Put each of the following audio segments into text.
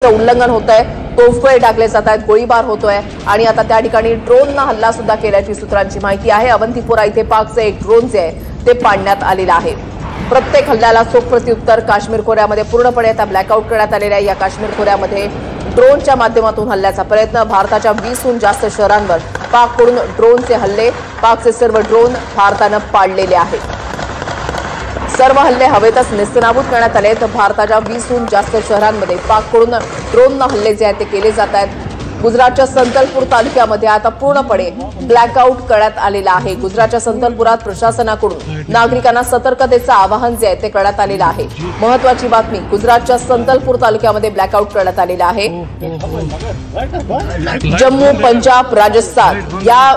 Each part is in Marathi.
उल्लंघन होत आहे, तोफगोळे टाकले जात आहेत, गोळीबार होतोय आणि आता त्या ठिकाणी ड्रोननं हल्ला सुद्धा केल्याची सूत्रांची माहिती आहे। अवंतीपोरा इथे पाकचे एक ड्रोन जे आहे ते पाडण्यात आलेलं आहे। प्रत्येक हल्ल्याला चोख प्रत्युत्तर काश्मीर खोऱ्यामध्ये पूर्णपणे आता ब्लॅकआउट करण्यात आलेल्या या काश्मीर खोऱ्यामध्ये ड्रोनच्या माध्यमातून हल्ल्याचा प्रयत्न। भारताच्या 20हून जास्त शहरांवर पाककडून ड्रोनचे हल्ले, पाकचे सर्व ड्रोन भारतानं पाडलेले आहेत। सर्व हल्ले हवेतच नेस्तनाबूत करण्यात आले। तर भारताच्या 20हून जास्त शहरांमध्ये पाककडून ड्रोननं हल्ले जे आहेत ते केले जात आहेत। गुजरातच्या संतलपूर तालुक्यामध्ये आता पूर्णपणे ब्लॅकआउट करण्यात आलेला आहे। गुजरातच्या संतलपुरात प्रशासनाकडून नागरिकांना सतर्कतेचं आवाहन जे आहे ते करण्यात आलेलं आहे। महत्त्वाची बातमी, गुजरातच्या संतलपूर तालुक्यामध्ये ब्लॅकआउट करण्यात आलेला आहे। जम्मू, पंजाब, राजस्थान या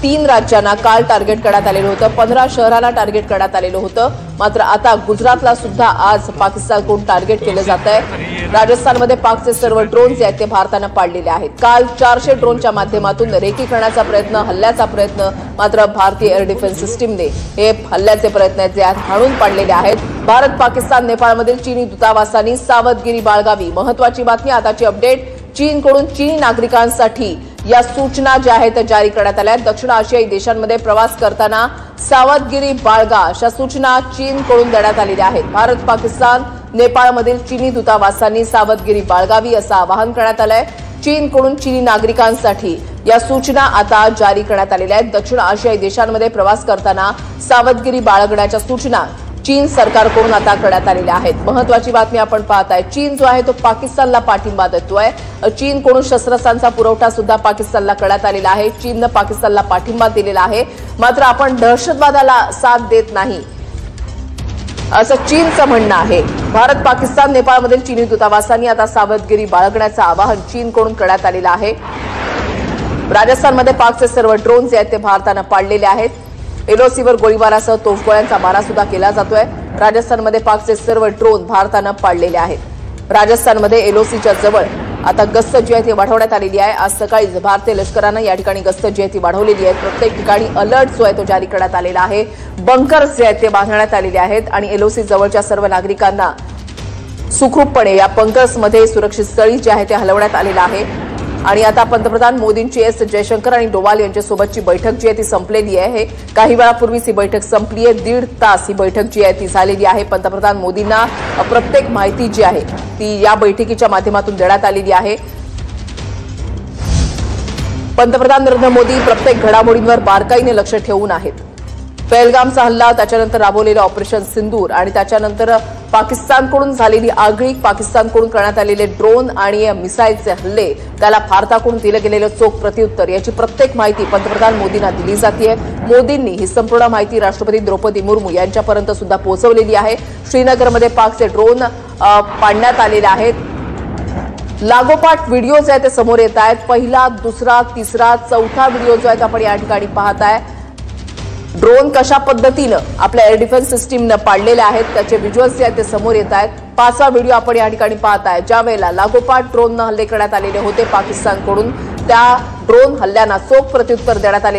3 राज्यांना काल टार्गेट करण्यात आलेलं होतं। 15 शहरांना टार्गेट करण्यात आलेलं होतं। मात्र आता गुजरातला सुद्धा आज पाकिस्तानकडून टार्गेट केलं जात आहे। राजस्थानमध्ये पाकचे सर्व ड्रोन जे आहेत ते भारतानं पाडलेले आहेत। काल 400 ड्रोनच्या माध्यमातून रेकी करण्याचा प्रयत्न, हल्ल्याचा प्रयत्न, मात्र भारतीय एअर डिफेन्स सिस्टीमने हे हल्ल्याचे प्रयत्न जे आहेत हाणून पाडलेले आहेत। भारत, पाकिस्तान, नेपाळमधील चीनी दूतावासांनी सावधगिरी बाळगावी। महत्त्वाची बातमी, आताची अपडेट, चीनकडून चीनी नागरिकांसाठी या सूचना ज्या आहेत जारी करण्यात आल्या आहेत। दक्षिण आशियाई देशांमध्ये प्रवास करताना सावधगिरी बाळगा अशा सूचना चीनकडून देण्यात आलेल्या आहेत। भारत, पाकिस्तान, नेपाळमधील चीनी दूतावासांनी सावधगिरी बाळगावी असं आवाहन करण्यात आलंय। चीनकडून चीनी नागरिकांसाठी या सूचना आता जारी करण्यात आलेल्या आहेत। दक्षिण आशियाई देशांमध्ये प्रवास करताना सावधगिरी बाळगण्याच्या सूचना चीन सरकारकडून आता करण्यात आलेल्या आहेत। महत्त्वाची बातमी आपण पाहताय, चीन जो आहे तो पाकिस्तानला पाठिंबा देतोय। चीनकडून शस्त्रास्त्रांचा पुरवठा सुद्धा पाकिस्तानला करण्यात आलेला आहे। चीननं पाकिस्तानला पाठिंबा दिलेला आहे। मात्र आपण दहशतवादाला साथ देत नाही असं चीनचं म्हणणं आहे। भारत, पाकिस्तान, नेपाळमधील चीनी दूतावासांनी आता सावधगिरी बाळगण्याचं आवाहन चीनकडून करण्यात आलेलं आहे। राजस्थानमध्ये पाकचे सर्व ड्रोन जे आहेत ते भारतानं पाडलेले आहेत। एलओसीवर गोळीबारासह तोफगोळ्यांचा मारा सुद्धा केला जातोय। राजस्थानमध्ये पाकचे सर्व ड्रोन भारतानं पाडलेले आहेत। राजस्थानमध्ये एलओसीच्या जवळ आता गस्त जी आहे ती वाढवण्यात आलेली आहे। आज सकाळीच भारतीय लष्करानं या ठिकाणी गस्त जी आहे ती वाढवलेली आहे। प्रत्येक ठिकाणी अलर्ट जो आहे तो जारी करण्यात आलेला आहे। बंकर्स जे आहेत ते बांधण्यात आलेले आहेत आणि एलओसी जवळच्या सर्व नागरिकांना सुखरूपपणे या बंकर्समध्ये सुरक्षित स्थळी जे आहे ते हलवण्यात आलेलं आहे। आणि आता पंतप्रधान मोदींची एस जयशंकर आणि डोवाल यांच्यासोबतची बैठक जी आहे ती संपलेली आहे। काही वेळापूर्वीच ही बैठक संपली आहे। 1.5 तास ही बैठक जी आहे ती झालेली आहे। पंतप्रधान मोदींना प्रत्येक माहिती जी आहे ती या बैठकीच्या माध्यमातून देण्यात आलेली आहे। पंतप्रधान नरेंद्र मोदी प्रत्येक घडामोडींवर बारकाईने लक्ष ठेवून आहेत। पहलगामचा हल्ला, त्याच्यानंतर राबवलेलं ऑपरेशन सिंदूर आणि त्याच्यानंतर पाकिस्तानकडून झालेली आगळीक, पाकिस्तानकडून करण्यात आलेले ड्रोन आणि मिसाईलचे हल्ले, त्याला भारताकडून दिलं गेलेलं चोख प्रत्युत्तर, याची प्रत्येक माहिती पंतप्रधान मोदींना दिली जाते। मोदींनी ही संपूर्ण माहिती राष्ट्रपती द्रौपदी मुर्मू यांच्यापर्यंत सुद्धा पोहोचवलेली आहे। श्रीनगरमध्ये पाकचे ड्रोन पाडण्यात आलेले आहेत। लागोपाठ व्हिडिओ जे आहेत ते समोर येत आहेत। पहिला, दुसरा, तिसरा, चौथा व्हिडिओ जो आहे आपण या ठिकाणी पाहताय। ड्रोन कशा पद्धतीनं आपल्या एअर डिफेन्स सिस्टीमनं पाडलेले आहेत त्याचे व्हिज्युअल्स जे आहेत ते समोर येत आहेत। 5वा व्हिडिओ आपण या ठिकाणी पाहताय। ज्या वेळेला लागोपाठ ड्रोननं हल्ले करण्यात आलेले होते पाकिस्तानकडून, त्या ड्रोन हल्ल्यांना चोख प्रत्युत्तर देण्यात आले।